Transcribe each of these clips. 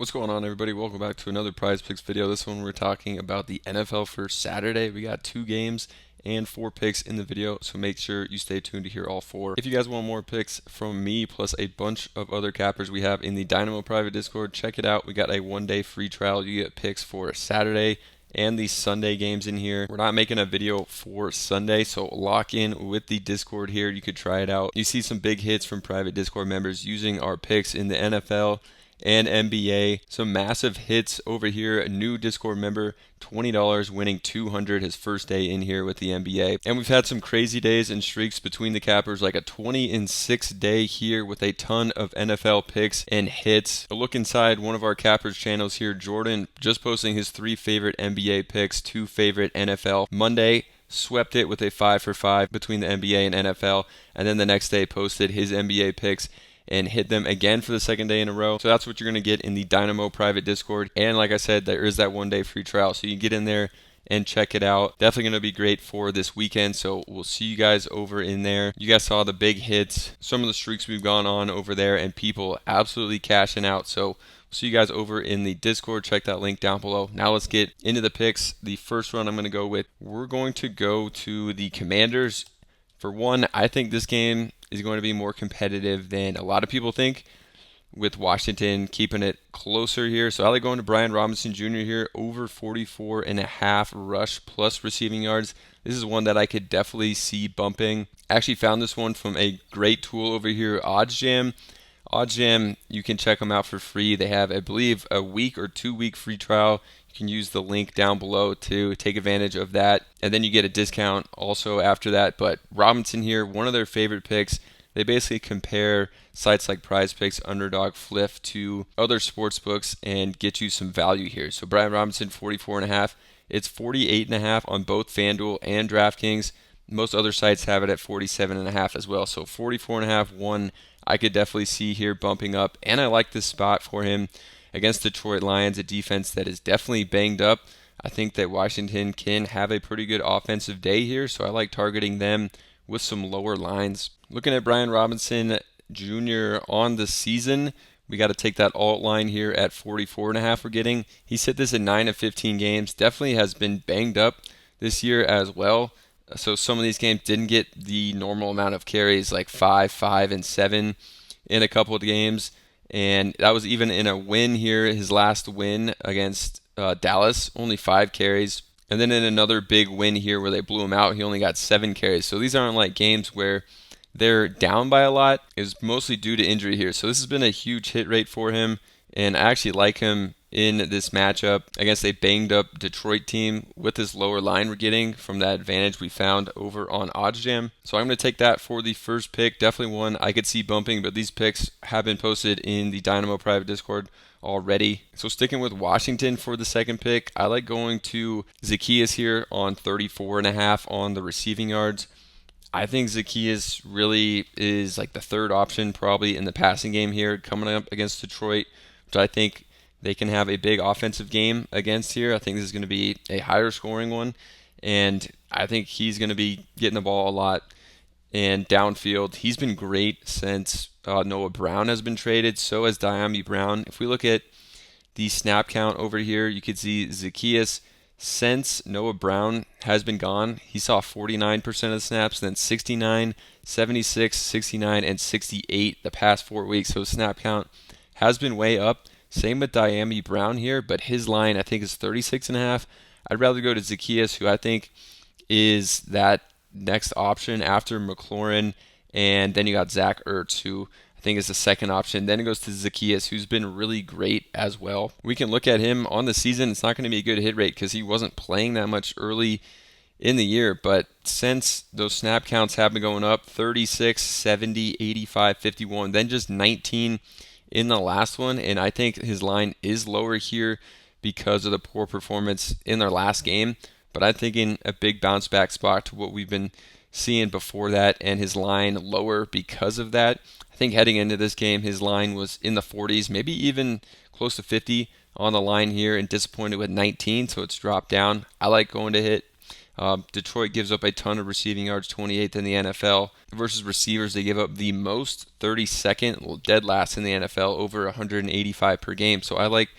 What's going on, everybody? Welcome back to another Prize Picks video. This one we're talking about the NFL for Saturday. We got 2 games and 4 picks in the video, so make sure you stay tuned to hear all 4. If you guys want more picks from me plus a bunch of other cappers we have in the Dynamo private Discord, check it out. We got a 1-day free trial. You get picks for Saturday and the Sunday games in here. We're not making a video for Sunday, so lock in with the Discord here. You could try it out. You see some big hits from private Discord members using our picks in the NFL and NBA. Some massive hits over here. A new Discord member, $20 winning 200 his first day in here with the NBA. And we've had some crazy days and streaks between the cappers, like a 20-6 day here with a ton of NFL picks and hits. A look inside one of our cappers channels here. Jordan just posting his 3 favorite NBA picks, 2 favorite NFL. Monday, swept it with a 5 for 5 between the NBA and NFL, and then the next day posted his NBA picks and hit them again for the second day in a row. So that's what you're going to get in the Dynamo private Discord. And like I said, there is that 1-day free trial, so you can get in there and check it out. Definitely going to be great for this weekend, so we'll see you guys over in there. You guys saw the big hits, some of the streaks we've gone on over there, and people absolutely cashing out. So we'll see you guys over in the Discord. Check that link down below. Now let's get into the picks. The first one I'm going to go with, we're going to go to the Commanders. For one, I think this game is going to be more competitive than a lot of people think, with Washington keeping it closer here. So I like going to Brian Robinson Jr. here, over 44.5 rush plus receiving yards. This is one that I could definitely see bumping. I actually found this one from a great tool over here, OddsJam. OddsJam, you can check them out for free. They have, I believe, a week or 2-week free trial. You can use the link down below to take advantage of that. And then you get a discount also after that. But Robinson here, one of their favorite picks. They basically compare sites like Prizepicks, Underdog, Flip to other sports books and get you some value here. So Brian Robinson, 44.5. It's 48.5 on both FanDuel and DraftKings. Most other sites have it at 47.5 as well. So 44.5, one I could definitely see here bumping up. And I like this spot for him against Detroit Lions, a defense that is definitely banged up. I think that Washington can have a pretty good offensive day here, so I like targeting them with some lower lines. Looking at Brian Robinson Jr. on the season, we got to take that alt line here at 44.5 we're getting. He's hit this in 9 of 15 games. Definitely has been banged up this year as well. So some of these games didn't get the normal amount of carries, like 5, 5, and 7 in a couple of games. And that was even in a win here, his last win against Dallas, only 5 carries. And then in another big win here where they blew him out, he only got 7 carries. So these aren't like games where they're down by a lot. It's mostly due to injury here. So this has been a huge hit rate for him. And I actually like him in this matchup against a banged up Detroit team with this lower line we're getting from that advantage we found over on OddsJam. So I'm going to take that for the first pick. Definitely one I could see bumping, but these picks have been posted in the Dynamo private Discord already. So sticking with Washington for the second pick, I like going to Zaccheaus here on 34.5 on the receiving yards. I think Zaccheaus really is like the third option probably in the passing game here, coming up against Detroit, which I think they can have a big offensive game against here. I think this is going to be a higher scoring one, and I think he's going to be getting the ball a lot and downfield. He's been great since Noah Brown has been traded. So has Dyami Brown. If we look at the snap count over here, you can see Zaccheaus, since Noah Brown has been gone, he saw 49% of the snaps, then 69, 76, 69, and 68 the past 4 weeks. So snap count has been way up. Same with Dyami Brown here, but his line I think is 36.5. I'd rather go to Zaccheaus, who I think is that next option after McLaurin, and then you got Zach Ertz, who I think is the second option. Then it goes to Zaccheaus, who's been really great as well. We can look at him on the season. It's not going to be a good hit rate because he wasn't playing that much early in the year, but since those snap counts have been going up, 36, 70, 85, 51, then just 19 in the last one, and I think his line is lower here because of the poor performance in their last game, but I'm thinking a big bounce back spot to what we've been seeing before that, and his line lower because of that. I think heading into this game, his line was in the 40s, maybe even close to 50 on the line here, and disappointed with 19, so it's dropped down. I like going to hit Detroit gives up a ton of receiving yards, 28th in the NFL. Versus receivers, they give up the most, 32nd, well, dead last in the NFL, over 185 per game. So I like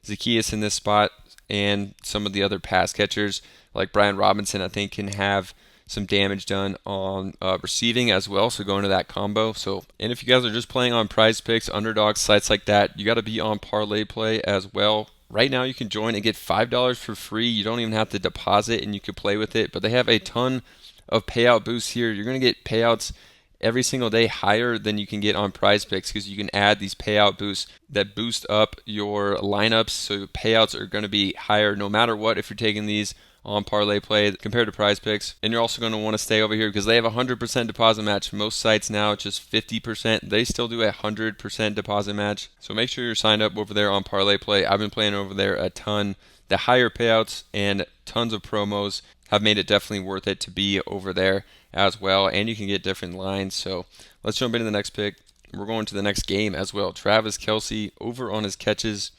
Zaccheaus in this spot, and some of the other pass catchers like Brian Robinson, I think, can have some damage done on receiving as well. So go into that combo. And if you guys are just playing on Prizepicks, underdog sites like that, you got to be on Parlay Play as well. Right now, you can join and get $5 for free. You don't even have to deposit, and you can play with it. But they have a ton of payout boosts here. You're going to get payouts every single day higher than you can get on Prizepicks, because you can add these payout boosts that boost up your lineups. So payouts are going to be higher no matter what if you're taking these on Parlay Play compared to Prizepicks. And you're also going to want to stay over here because they have a 100% deposit match. Most sites now it's just 50%. They still do a 100% deposit match. So make sure you're signed up over there on Parlay Play. I've been playing over there a ton. The higher payouts and tons of promos have made it definitely worth it to be over there as well. And you can get different lines. So let's jump into the next pick. We're going to the next game as well. Travis Kelce over on his catches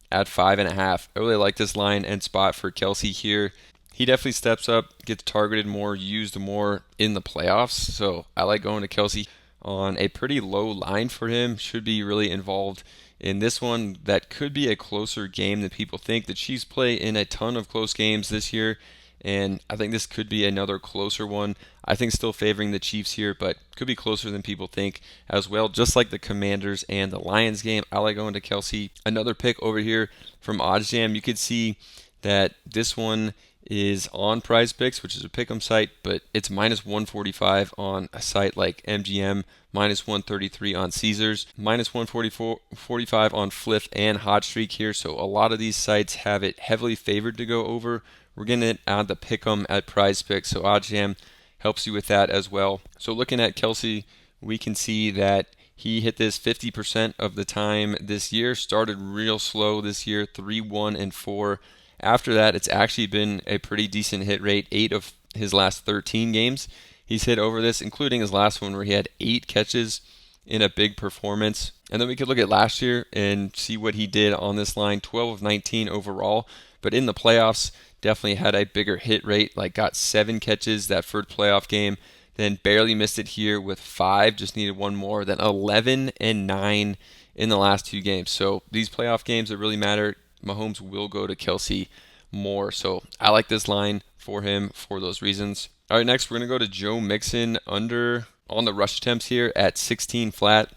at 5.5. I really like this line and spot for Kelce here. He definitely steps up, gets targeted more, used more in the playoffs. So I like going to Kelce on a pretty low line for him. Should be really involved in this one. That could be a closer game than people think. The Chiefs play in a ton of close games this year, and I think this could be another closer one. I think still favoring the Chiefs here, but could be closer than people think as well. Just like the Commanders and the Lions game, I like going to Kelce. Another pick over here from OddsJam. You could see that this one is on Prizepicks, which is a pick'em site, but it's minus 145 on a site like MGM, minus 133 on Caesars, minus 145 on Fliff and Hot Streak here. So a lot of these sites have it heavily favored to go over. We're getting it on the pick'em at Prizepicks, so OddsJam helps you with that as well. So looking at Kelce, we can see that he hit this 50% of the time this year. Started real slow this year, 3-1-4. After that, it's actually been a pretty decent hit rate. 8 of his last 13 games, he's hit over this, including his last one where he had 8 catches in a big performance. And then we could look at last year and see what he did on this line. 12 of 19 overall, but in the playoffs, definitely had a bigger hit rate, like got 7 catches that first playoff game, then barely missed it here with 5, just needed one more, then 11 and 9 in the last 2 games. So these playoff games that really matter, Mahomes will go to Kelce more. So I like this line for him for those reasons. All right, next we're going to go to Joe Mixon under on the rush attempts here at 16 flat.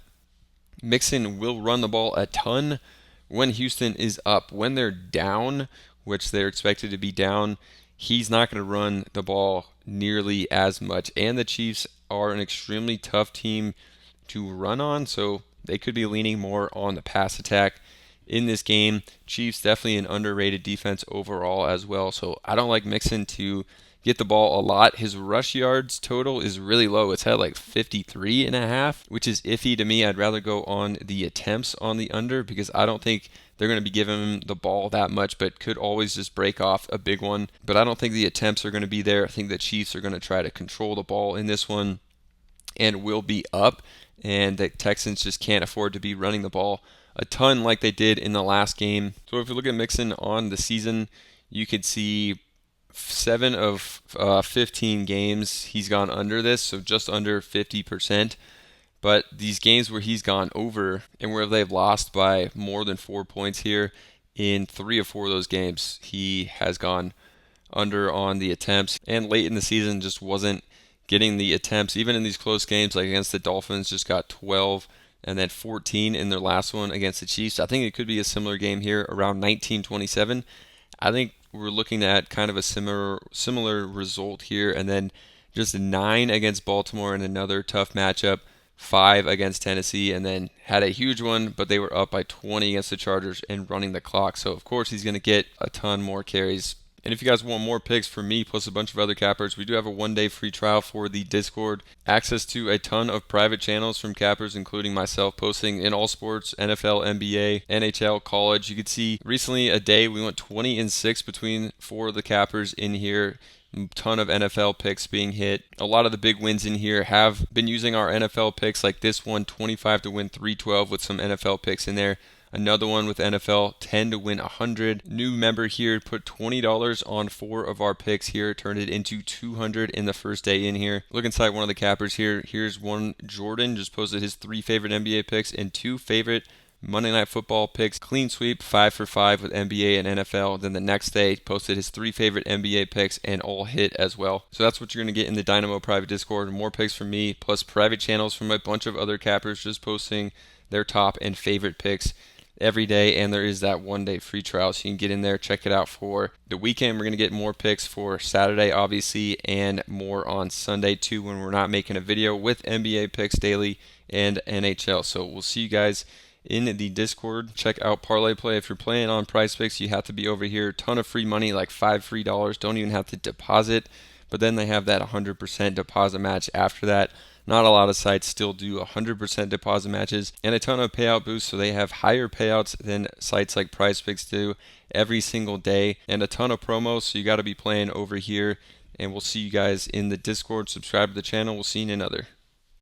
Mixon will run the ball a ton when Houston is up. When they're down, which they're expected to be down, he's not going to run the ball nearly as much. And the Chiefs are an extremely tough team to run on, so they could be leaning more on the pass attack in this game. Chiefs definitely an underrated defense overall as well, so I don't like Mixon to get the ball a lot. His rush yards total is really low. It's at like 53.5, which is iffy to me. I'd rather go on the attempts on the under because I don't think they're going to be giving him the ball that much, but could always just break off a big one. But I don't think the attempts are going to be there. I think the Chiefs are going to try to control the ball in this one and will be up, and the Texans just can't afford to be running the ball a ton like they did in the last game. So if you look at Mixon on the season, you could see 7 of 15 games he's gone under this, so just under 50%. But these games where he's gone over and where they've lost by more than 4 points here, in 3 of 4 of those games, he has gone under on the attempts. And late in the season just wasn't getting the attempts. Even in these close games, like against the Dolphins, just got 12 and then 14 in their last one against the Chiefs. I think it could be a similar game here, around 19-27. I think we're looking at kind of a similar result here, and then just 9 against Baltimore in another tough matchup, 5 against Tennessee, and then had a huge one, but they were up by 20 against the Chargers and running the clock. So, of course, he's going to get a ton more carries. And if you guys want more picks from me plus a bunch of other cappers, we do have a 1-day free trial for the Discord. Access to a ton of private channels from cappers, including myself, posting in all sports, NFL, NBA, NHL, college. You could see recently a day we went 20-6 between 4 of the cappers in here. Ton of NFL picks being hit. A lot of the big wins in here have been using our NFL picks, like this one, 25 to win 312 with some NFL picks in there. Another one with NFL, 10 to win 100. New member here, put $20 on 4 of our picks here, turned it into 200 in the first day in here. Look inside one of the cappers here. Here's one, Jordan, just posted his 3 favorite NBA picks and 2 favorite Monday Night Football picks. Clean sweep, 5 for 5 with NBA and NFL. Then the next day, posted his 3 favorite NBA picks and all hit as well. So that's what you're going to get in the Dynamo private Discord. More picks from me, plus private channels from a bunch of other cappers just posting their top and favorite picks every day. And there is that 1-day free trial, so you can get in there, check it out for the weekend. We're going to get more picks for Saturday, obviously, and more on Sunday too, when we're not making a video, with NBA picks daily and NHL. So we'll see you guys in the Discord. Check out Parlay Play. If you're playing on Prizepicks, you have to be over here. Ton of free money, like $5 free. Don't even have to deposit. But then they have that 100% deposit match after that. Not a lot of sites still do 100% deposit matches, and a ton of payout boosts, so they have higher payouts than sites like Prizepicks do every single day, and a ton of promos, so you got to be playing over here. And we'll see you guys in the Discord. Subscribe to the channel. We'll see you in another.